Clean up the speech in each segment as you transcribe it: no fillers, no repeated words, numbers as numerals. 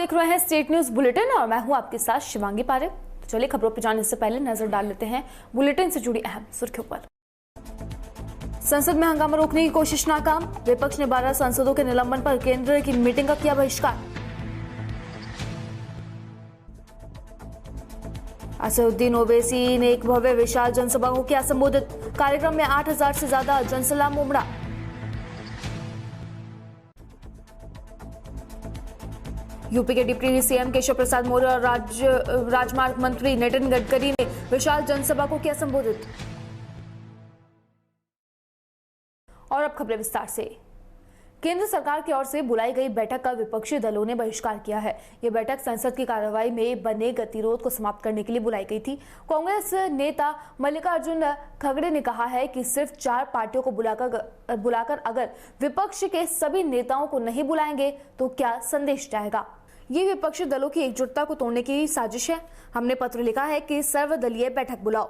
देख रहे हैं स्टेट न्यूज बुलेटिन और मैं हूं आपके साथ शिवांगी पारे। तो चलिए खबरों पर जाने से पहले नजर डाल लेते हैं बुलेटिन से जुड़ी अहम सुर्खियों पर। संसद में हंगामा रोकने की कोशिश नाकाम, विपक्ष ने 12 सांसदों के निलंबन पर केंद्र की मीटिंग का किया बहिष्कार। असदुद्दीन ओवैसी ने एक भव्य विशाल जनसभा को किया संबोधित, कार्यक्रम में 8000 से ज्यादा जनसैलाब उमड़ा। यूपी के डिप्टी सीएम केशव प्रसाद मौर्य और राजमार्ग मंत्री नितिन गडकरी ने विशाल जनसभा को किया संबोधित। और अब खबरें विस्तार से। केंद्र सरकार की ओर से बुलाई गई बैठक का विपक्षी दलों ने बहिष्कार किया है। ये बैठक संसद की कार्रवाई में बने गतिरोध को समाप्त करने के लिए बुलाई गई थी। कांग्रेस नेता मल्लिकार्जुन खड़गे ने कहा है कि सिर्फ 4 पार्टियों को बुलाकर अगर विपक्ष के सभी नेताओं को नहीं बुलाएंगे तो क्या संदेश जाएगा। ये विपक्षी दलों की एकजुटता को तोड़ने की साजिश है। हमने पत्र लिखा है कि सर्वदलीय बैठक बुलाओ।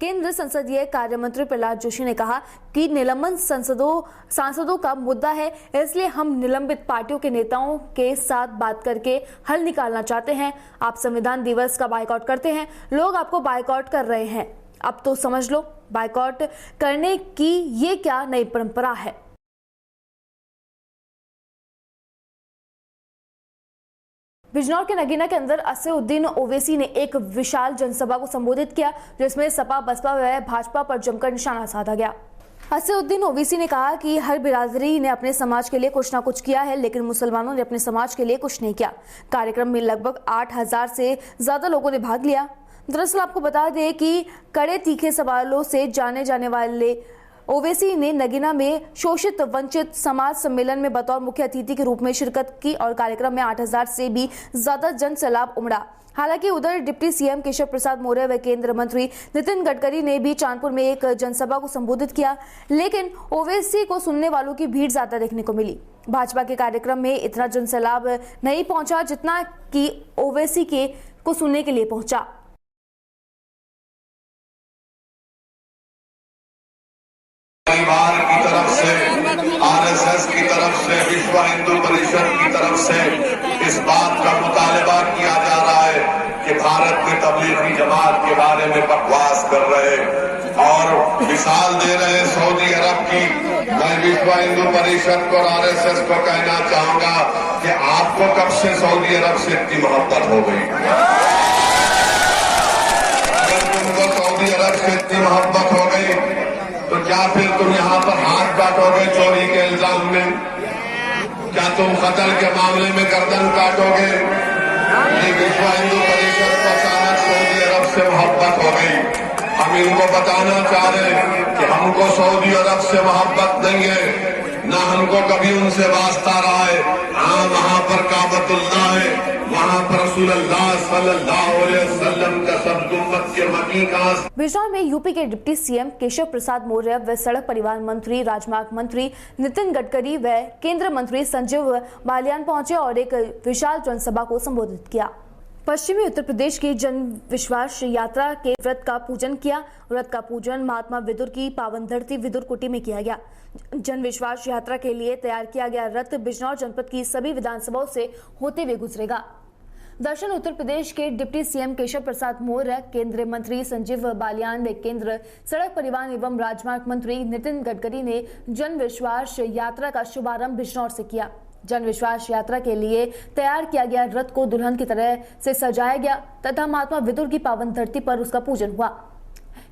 केंद्र संसदीय कार्य मंत्री प्रहलाद जोशी ने कहा कि निलंबन सांसदों का मुद्दा है, इसलिए हम निलंबित पार्टियों के नेताओं के साथ बात करके हल निकालना चाहते हैं। आप संविधान दिवस का बायकॉट करते हैं, लोग आपको बायकॉट कर रहे हैं, अब तो समझ लो बायकॉट करने की ये क्या नई परंपरा है। बिजनौर के नगीना के अंदर असदुद्दीन ओवैसी ने एक विशाल जनसभा को संबोधित किया, जिसमें सपा बसपा व भाजपा पर जमकर निशाना साधा गया। असदुद्दीन ओवैसी ने कहा कि हर बिरादरी ने अपने समाज के लिए कुछ ना कुछ किया है, लेकिन मुसलमानों ने अपने समाज के लिए कुछ नहीं किया। कार्यक्रम में लगभग 8000 से ज्यादा लोगों ने भाग लिया। दरअसल आपको बता दें कि कड़े तीखे सवालों से जाने वाले ओवैसी ने नगीना में शोषित वंचित समाज सम्मेलन में बतौर मुख्य अतिथि के रूप में शिरकत की और कार्यक्रम में 8000 से भी ज्यादा जनसैलाब उमड़ा। हालांकि उधर डिप्टी सीएम केशव प्रसाद मौर्य व केंद्रीय मंत्री नितिन गडकरी ने भी चांदपुर में एक जनसभा को संबोधित किया, लेकिन ओवैसी को सुनने वालों की भीड़ ज्यादा देखने को मिली। भाजपा के कार्यक्रम में इतना जनसैलाब नहीं पहुंचा जितना कि ओवैसी को सुनने के लिए पहुंचा। परिवार की तरफ से, आरएसएस की तरफ से, विश्व हिंदू परिषद की तरफ से इस बात का मुतालबा किया जा रहा है कि भारत में तबलीगी जमात के बारे में बकवास कर रहे और मिसाल दे रहे सऊदी अरब की। मैं विश्व हिंदू परिषद को और आरएसएस को कहना चाहूंगा कि आपको कब से सऊदी अरब से इतनी मोहब्बत हो गई? अगर तुमको सऊदी अरब से इतनी मोहब्बत हो गई तो क्या फिर तुम यहाँ पर हाथ काटोगे चोरी के इल्जाम में? क्या तुम कत्ल के मामले में गर्दन काटोगे? ये विश्व हिंदू परिषद को अचानक सऊदी अरब से मोहब्बत हो गई। हम इनको बताना चाह रहे हैं कि हमको सऊदी अरब से मोहब्बत नहीं है, ना हमको कभी उनसे वास्ता रहा है। हाँ, वहाँ पर काबतुल्लाह है, वहाँ पर रसूलुल्लाह सल्लल्लाहु अलैहि वसल्लम का सब उम्मत के मकी का। बिजनौर में यूपी के डिप्टी सीएम केशव प्रसाद मौर्य व सड़क परिवहन मंत्री राजमार्ग मंत्री नितिन गडकरी व केंद्रीय मंत्री संजीव बालियान पहुंचे और एक विशाल जनसभा को संबोधित किया। पश्चिमी उत्तर प्रदेश की जन विश्वास यात्रा के व्रत का पूजन किया। व्रत का पूजन महात्मा विदुर की पावन धरती विदुर कुटी में किया गया। जन विश्वास यात्रा के लिए तैयार किया गया रथ बिजनौर जनपद की सभी विधानसभाओं से होते हुए गुजरेगा। दक्षिण उत्तर प्रदेश के डिप्टी सीएम केशव प्रसाद मौर्य, केंद्रीय मंत्री संजीव बालियान व केंद्र सड़क परिवहन एवं राजमार्ग मंत्री नितिन गडकरी ने जन विश्वास यात्रा का शुभारंभ बिजनौर से किया। जन विश्वास यात्रा के लिए तैयार किया गया रथ को दुल्हन की तरह से सजाया गया तथा महात्मा विदुर की पावन धरती पर उसका पूजन हुआ।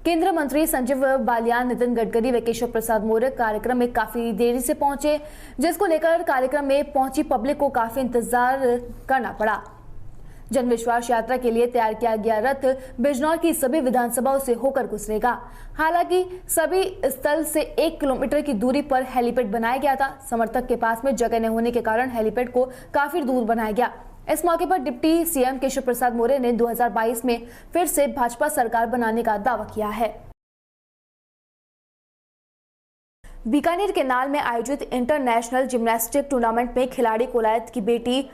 केंद्रीय मंत्री संजीव बालियान, नितिन गडकरी व केशव प्रसाद मौर्य कार्यक्रम में काफी देरी से पहुंचे, जिसको लेकर कार्यक्रम में पहुंची पब्लिक को काफी इंतजार करना पड़ा। जन विश्वास यात्रा के लिए तैयार किया गया रथ बिजनौर की सभी विधानसभाओं से होकर गुजरेगा। हालांकि सभी स्थल से 1 किलोमीटर की दूरी पर हेलीपैड बनाया गया था। समर्थक के पास में जगह न होने के कारण हेलीपैड को काफी दूर बनाया गया। इस मौके पर डिप्टी सीएम केशव प्रसाद मौर्य ने 2022 में फिर से भाजपा सरकार बनाने का दावा किया है। बीकानेर के नाल में आयोजित इंटरनेशनल जिम्नास्टिक टूर्नामेंट में खिलाड़ी कोलायत की बेटी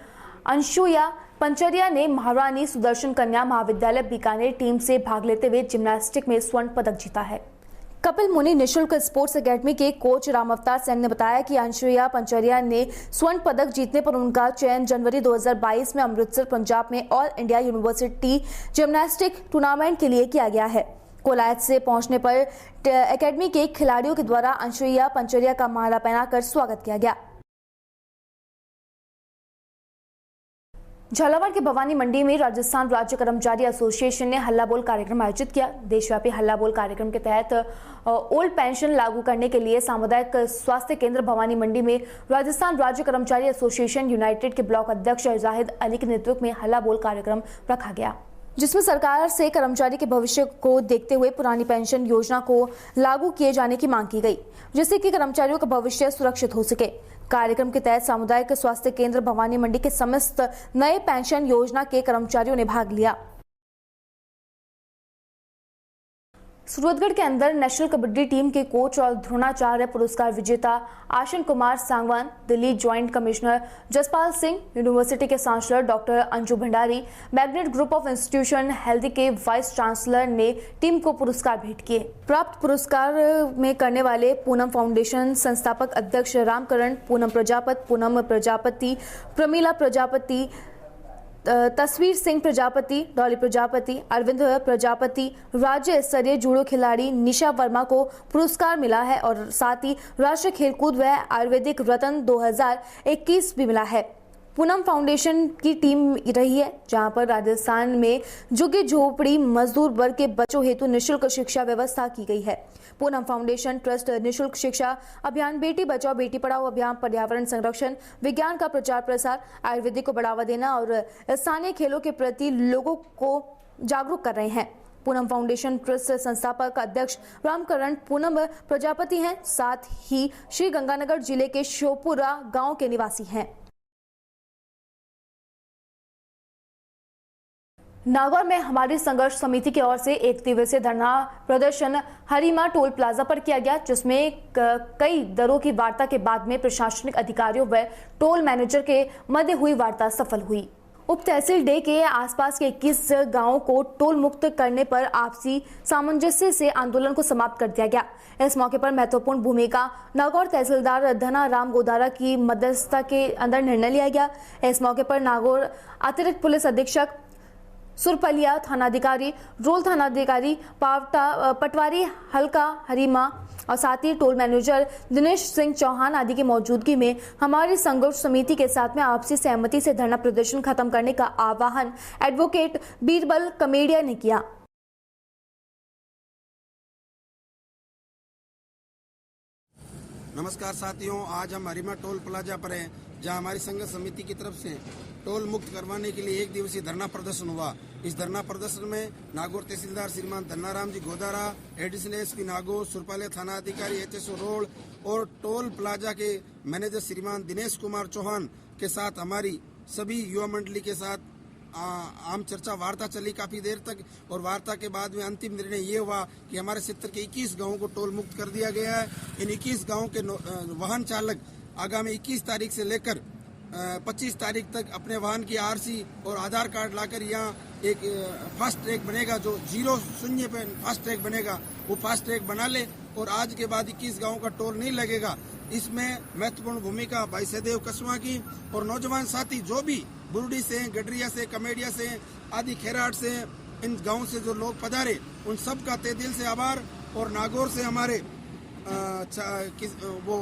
अंशुया पंचरिया ने महारानी सुदर्शन कन्या महाविद्यालय बीकानेर टीम से भाग लेते हुए जिम्नास्टिक में स्वर्ण पदक जीता है। कपिल मुनि निशुल्क स्पोर्ट्स एकेडमी के कोच राम अवतार सेन ने बताया कि अंशुया पंचरिया ने स्वर्ण पदक जीतने पर उनका चयन जनवरी 2022 में अमृतसर पंजाब में all India university gymnastic tournament के लिए किया गया है। कोलायत से पहुंचने पर एकेडमी के खिलाड़ियों के द्वारा अंशुया पंचरिया का माला पहनाकर स्वागत किया गया। झालावाड़ के भवानी मंडी में राजस्थान राज्य कर्मचारी एसोसिएशन ने हल्ला बोल कार्यक्रम आयोजित किया। देशव्यापी हल्ला बोल कार्यक्रम के तहत ओल्ड पेंशन लागू करने के लिए सामुदायिक स्वास्थ्य केंद्र भवानी मंडी में राजस्थान राज्य कर्मचारी एसोसिएशन यूनाइटेड के ब्लॉक अध्यक्ष जाहिद अली के नेतृत्व में हल्ला बोल कार्यक्रम रखा गया, जिसमें सरकार से कर्मचारी के भविष्य को देखते हुए पुरानी पेंशन योजना को लागू किए जाने की मांग की गई, जिससे कि कर्मचारियों का भविष्य सुरक्षित हो सके। कार्यक्रम के तहत सामुदायिक स्वास्थ्य केंद्र भवानी मंडी के समस्त नए पेंशन योजना के कर्मचारियों ने भाग लिया। सूरतगढ़ के अंदर नेशनल कबड्डी टीम के कोच और द्रोणाचार्य पुरस्कार विजेता Ashan Kumar Sangwan, Delhi joint commissioner Jaspal Singh, university के chancellor doctor Anju Bhandari, magnet group of institution healthy के वाइस चांसलर ने टीम को पुरस्कार भेंट किए। प्राप्त पुरस्कार में करने वाले पूनम फाउंडेशन संस्थापक अध्यक्ष रामकरण, पूनम प्रजापति, प्रमीला प्रजापति, तस्वीर सिंह प्रजापति, डॉली प्रजापति, अरविंद प्रजापति, राज्य स्तरीय जूडो खिलाड़ी निशा वर्मा को पुरस्कार मिला है और साथ ही राष्ट्रीय खेलकूद व आयुर्वेदिक रत्न 2021 भी मिला है। पूनम फाउंडेशन की टीम रही है जहां पर राजस्थान में झुग्गी झोपड़ी मजदूर वर्ग के बच्चों हेतु निःशुल्क शिक्षा व्यवस्था की गई है। पूनम फाउंडेशन ट्रस्ट निःशुल्क शिक्षा अभियान, बेटी बचाओ बेटी पढ़ाओ अभियान, पर्यावरण संरक्षण, विज्ञान का प्रचार प्रसार, आयुर्वेदिक को बढ़ावा देना और स्थानीय खेलों के प्रति लोगों को जागरूक कर रहे हैं। पूनम फाउंडेशन ट्रस्ट संस्थापक अध्यक्ष रामकरण पूनम प्रजापति हैं, साथ ही श्री गंगानगर जिले के शोपुरा गांव के निवासी हैं। नागौर में हमारी संघर्ष समिति की ओर से एक दिवसीय धरना प्रदर्शन हरिमा टोल प्लाजा पर किया गया, जिसमें कई दरों की वार्ता के बाद में प्रशासनिक अधिकारियों व टोल मैनेजर के मध्य हुई वार्ता सफल हुई। उप तहसील डे के आसपास के 21 गांवों को टोल मुक्त करने पर आपसी सामंजस्य से आंदोलन को समाप्त कर दिया गया। इस मौके पर महत्वपूर्ण भूमिका नागौर तहसीलदार धना राम गोदारा की मध्यस्थता के अंदर निर्णय लिया गया। इस मौके पर नागौर अतिरिक्त पुलिस अधीक्षक सुरपलिया, थानाधिकारी रोल, थानाधिकारी पावटा, पटवारी हल्का हरीमा और साथ ही टोल मैनेजर दिनेश सिंह चौहान आदि की मौजूदगी में हमारी संघर्ष समिति के साथ में आपसी सहमति से धरना प्रदर्शन खत्म करने का आह्वान एडवोकेट बीरबल कमेडिया ने किया। नमस्कार साथियों, आज हम हरिमा टोल प्लाजा पर हैं, जहां हमारी संघ समिति की तरफ से टोल मुक्त करवाने के लिए एक दिवसीय धरना प्रदर्शन हुआ। इस धरना प्रदर्शन में नागौर तहसीलदार श्रीमान धन्नाराम जी गोदारा, एडिशनल एसपी नागौर, सुरपाले थाना अधिकारी एचएसओ रोड और टोल प्लाजा के मैनेजर श्रीमान दिनेश कुमार चौहान के साथ हमारी सभी युवा मंडली के साथ आम चर्चा वार्ता चली काफी देर तक, और वार्ता के बाद में अंतिम निर्णय ये हुआ कि हमारे क्षेत्र के 21 गांवों को टोल मुक्त कर दिया गया है। इन 21 गांवों के वाहन चालक आगामी 21 तारीख से लेकर 25 तारीख तक अपने वाहन की आरसी और आधार कार्ड लाकर यहाँ एक फास्ट ट्रैक बनेगा, जो 0-0 पे फास्ट ट्रैक बनेगा, वो फास्ट ट्रैक बना ले और आज के बाद 21 गांवों का टोल नहीं लगेगा। इसमें महत्वपूर्ण भूमिका भाई सहदेव कसवा की और नौजवान साथी जो भी बुरुडी से, गडरिया से, कमेडिया से आदि खेराट से, इन गांव से जो लोग पधारे उन सब का तहे दिल से आभार। और नागौर से हमारे वो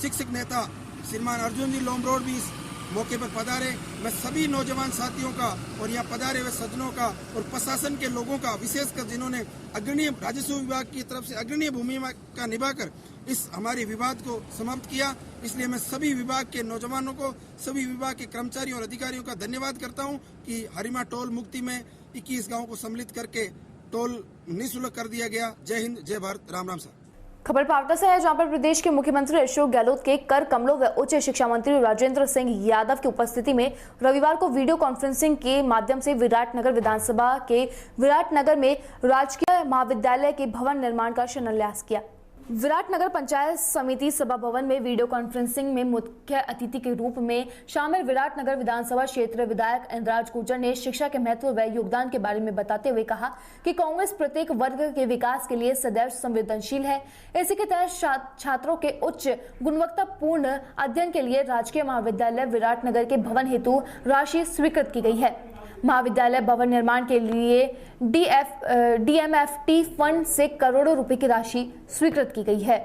शिक्षक नेता श्रीमान अर्जुन जी लोमरोड भी इस मौके पर पधारे। मैं सभी नौजवान साथियों का और यहाँ पधारे हुए सज्जनों का और प्रशासन के लोगों का, विशेषकर जिन्होंने अग्रणीय राजस्व विभाग की तरफ से अग्रणीय भूमिका निभाकर इस हमारे विवाद को समाप्त किया, इसलिए मैं सभी विभाग के नौजवानों को, सभी विभाग के कर्मचारियों और अधिकारियों का धन्यवाद करता हूं कि हरिमा टोल मुक्ति में 21 गांवों को सम्मिलित करके टोल निःशुल्क कर दिया गया। जय हिंद, जय भारत, राम राम साहब। खबर पावटा से है, जहां पर प्रदेश के मुख्यमंत्री अशोक गहलोत के कर कमलों व उच्च शिक्षा मंत्री राजेंद्र सिंह यादव की उपस्थिति में रविवार को वीडियो कॉन्फ्रेंसिंग के माध्यम से विराटनगर विधानसभा के विराटनगर में राजकीय महाविद्यालय के भवन निर्माण का शिलान्यास किया। विराटनगर पंचायत समिति सभा भवन में वीडियो कॉन्फ्रेंसिंग में मुख्य अतिथि के रूप में शामिल विराटनगर विधानसभा क्षेत्र विधायक इंद्राज गुर्जर ने शिक्षा के महत्व व योगदान के बारे में बताते हुए कहा कि कांग्रेस प्रत्येक वर्ग के विकास के लिए सदैव संवेदनशील है। इसी के तहत छात्रों के उच्च गुणवत्तापूर्ण अध्ययन के लिए राजकीय महाविद्यालय विराटनगर के भवन हेतु राशि स्वीकृत की गई है। महाविद्यालय भवन निर्माण के लिए DMFT फंड से करोड़ों रुपए की राशि स्वीकृत की गई है।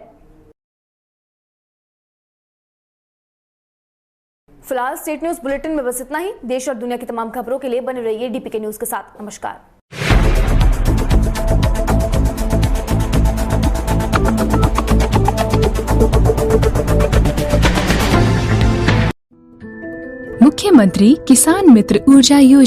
फिलहाल स्टेट न्यूज बुलेटिन में बस इतना ही। देश और दुनिया की तमाम खबरों के लिए बने रहिए DPK न्यूज के साथ। नमस्कार। मुख्यमंत्री किसान मित्र ऊर्जा योजना।